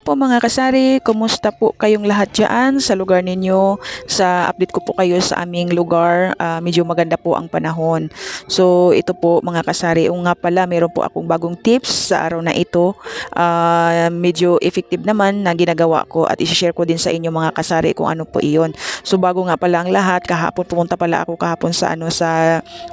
Po mga kasari, kumusta po kayong lahat dyan sa lugar ninyo? Sa update ko po kayo sa aming lugar, medyo maganda po ang panahon. So ito po mga kasari, nga pala meron po akong bagong tips sa araw na ito. Medyo effective naman na ginagawa ko at isi-share ko din sa inyo mga kasari kung ano po iyon. So bago nga pala ang lahat, kahapon pumunta pala ako kahapon sa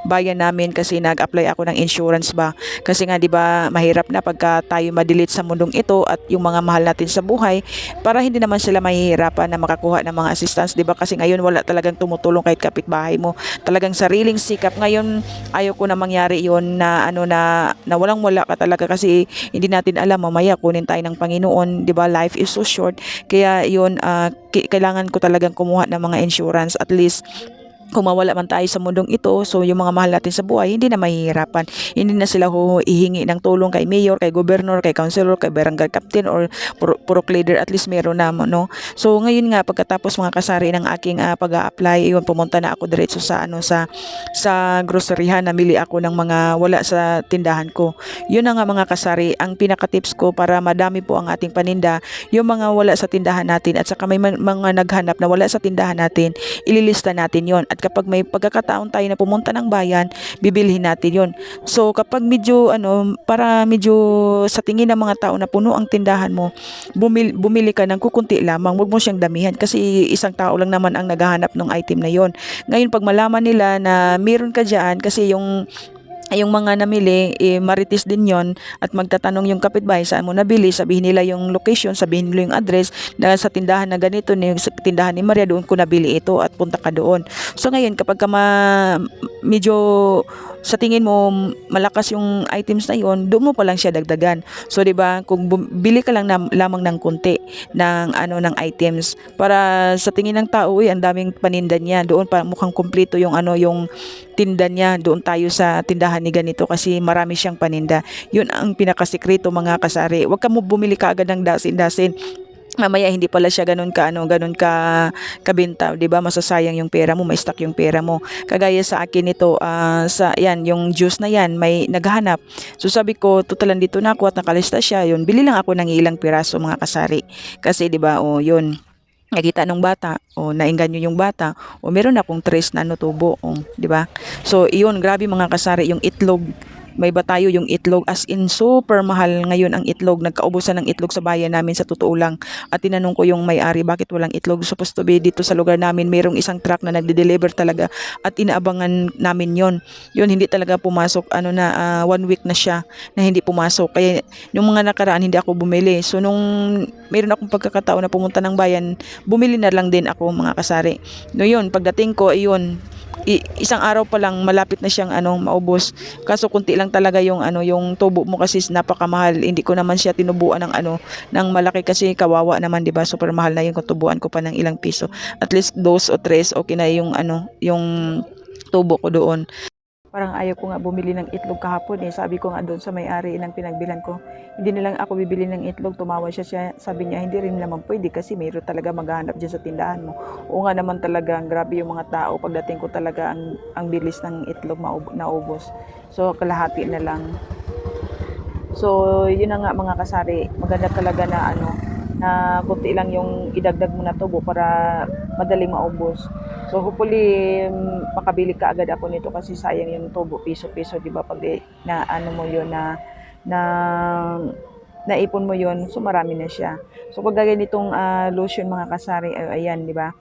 bayan namin kasi nag-apply ako ng insurance ba. Kasi nga 'di ba mahirap na pagka tayo madelete sa mundong ito at yung mga mahal natin sa buhay para hindi naman sila mahihirapan na makakuha ng mga assistance, 'di ba? Kasi ngayon wala talagang tumutulong kahit kapitbahay mo. Talagang sariling sikap. Ngayon ayaw ko na mangyari 'yon na na walang-wala ka talaga kasi hindi natin alam mamaya kunin tayo ng Panginoon, 'di ba? Life is so short. Kaya 'yon kailangan ko talagang kumuha ng mga insurance at least kung mawala man tayo sa mundong ito, so yung mga mahal natin sa buhay, hindi na mahihirapan. Hindi na sila hihingi ng tulong kay mayor, kay governor, kay councilor, kay barangay captain, or purok leader, at least meron na, no? So, ngayon nga, pagkatapos mga kasari ng aking pag-a-apply, yun, pumunta na ako diretso sa groceryhan, namili ako ng mga wala sa tindahan ko. Yun na nga mga kasari, ang pinaka-tips ko para madami po ang ating paninda, yung mga wala sa tindahan natin, at saka may mga naghanap na wala sa tindahan natin, ililista natin yon. At kapag may pagkakataon tayo na pumunta ng bayan, bibilhin natin yon. So kapag medyo para medyo sa tingin ng mga tao na puno ang tindahan mo, bumili ka ng kukunti lamang, huwag mo siyang damihan kasi isang tao lang naman ang naghahanap ng item na yon. Ngayon pag malaman nila na meron ka diyan, kasi yung mga namili, marites din yon at magtatanong yung kapitbahay saan mo nabili, sabihin nila yung location, sabihin nila yung address na sa tindahan na ganito, sa tindahan ni Maria, doon ko nabili ito at punta ka doon. So ngayon kapag medyo sa tingin mo malakas yung items na yon, doon mo pa lang siya dagdagan. So 'di ba, kung bili ka lang lamang ng kunti ng items para sa tingin ng tao, ang daming paninda niya, doon pa mukhang kumpleto yung yung tinda niya, doon tayo sa tindahan ni ganito kasi marami siyang paninda. Yun ang pinakasikreto mga kasari. Huwag ka mo bumili kaagad ng dasin-dasin. Mamaya hindi pala siya ganun ka kabenta, 'di ba? Masasayang yung pera mo, ma-stuck yung pera mo. Kagaya sa akin ito, sa yan, yung juice na yan, may naghahanap. So sabi ko, totalan dito na ako at nakalista siya. Yun, bili lang ako ng ilang piraso mga kasari. Kasi 'di ba, yun. Nakita nung bata, naengganyo yung bata, meron akong tres na tubo, 'di ba? So, iyon, grabe mga kasari, yung itlog. May batayo yung itlog, as in super mahal ngayon ang itlog. Nagkaubusan ng itlog sa bayan namin sa totoo lang. At tinanong ko yung may-ari bakit walang itlog. Supposed to be dito sa lugar namin merong isang truck na nagde-deliver talaga at inaabangan namin yon. Yun hindi talaga pumasok, 1 week na siya na hindi pumasok. Kaya yung mga nakaraan hindi ako bumili. So nung meron akong pagkakataon na pumunta ng bayan, bumili na lang din ako mga kasari. No yun, pagdating ko, ayun, isang araw pa lang malapit na siyang maubos. Kaso kunti lang talaga yung yung tubo mo kasi napakamahal. Hindi ko naman siya tinubuan ng malaki kasi kawawa naman, 'di ba? Super mahal na yung tubuan ko pa ng ilang piso. At least 2 o 3 okay na yung yung tubo ko doon. Parang ayaw ko nga bumili ng itlog kahapon eh. Sabi ko nga doon sa may-ari ng pinagbilan ko, hindi na lang ako bibili ng itlog. Tumawa siya, sabi niya, hindi rin naman pwede kasi mayroon talaga maghahanap dyan sa tindahan mo. Oo nga naman talaga, grabe yung mga tao. Pagdating ko talaga, ang bilis ng itlog naubos. So, kalahati na lang. So, yun na nga mga kasari. Maganda talaga na na kunti lang yung idagdag mo na tubo para madaling maubos. So hopefully makabili ka agad ako nito kasi sayang yung tubo, piso-piso, 'di ba? Pag na mo yun na naipon mo yun, so marami na siya. So pag ganitong lotion mga kasari, ayan, 'di ba?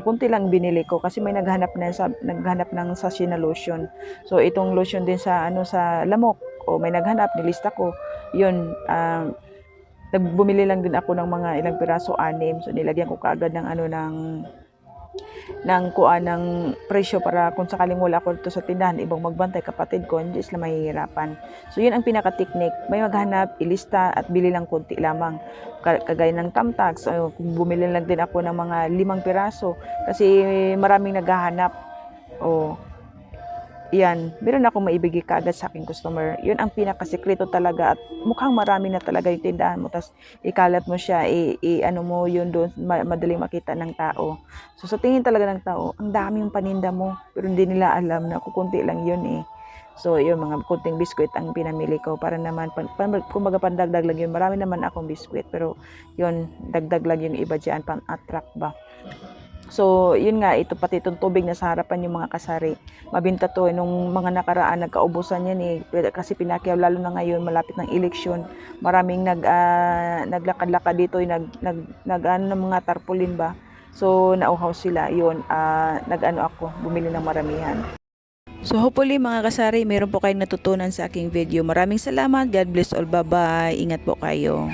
Kunti lang binili ko kasi may naghanap ng sachet na lotion. So itong lotion din sa sa lamok, may naghanap, nilista ko. Yun, bumili lang din ako ng mga ilang piraso, 6. So nilagyan ko kaagad ng ng presyo para kung sakaling wala ko dito sa tindahan, ibang magbantay, kapatid ko, hindi sila mahihirapan. So yun ang pinaka-technique. May maghanap, ilista at bili lang konti lamang. Kagaya ng tamtax, kung bumili lang din ako ng mga 5 piraso kasi maraming naghahanap. Yan, meron akong maibigay kaagad sa aking customer. Yun ang pinakasikreto talaga at mukhang marami na talaga yung tindahan mo. Tapos ikalat mo siya, ano mo yun doon, madaling makita ng tao. So sa tingin talaga ng tao, ang dami yung paninda mo. Pero hindi nila alam na kukunti lang yun eh. So, yun, mga kunting biskwit ang pinamili ko para naman, kumbaga pandagdag lang yun. Marami naman akong biskwit, pero yun, dagdag lang yung iba dyan, pang-attract ba. So, yun nga, ito pati itong tubig na sa harapan yung mga kasari. Mabinta to, nung mga nakaraan, nagkaubusan yan eh. Kasi pinakyaw, lalo na ngayon, malapit ng eleksyon. Maraming naglakad-lakad dito, ano ng mga tarpaulin ba. So, nauhaw sila. Yun, ako, bumili ng maramihan. So, hopefully mga kasari, meron po kayong natutunan sa aking video. Maraming salamat. God bless all. Bye-bye. Ingat po kayo.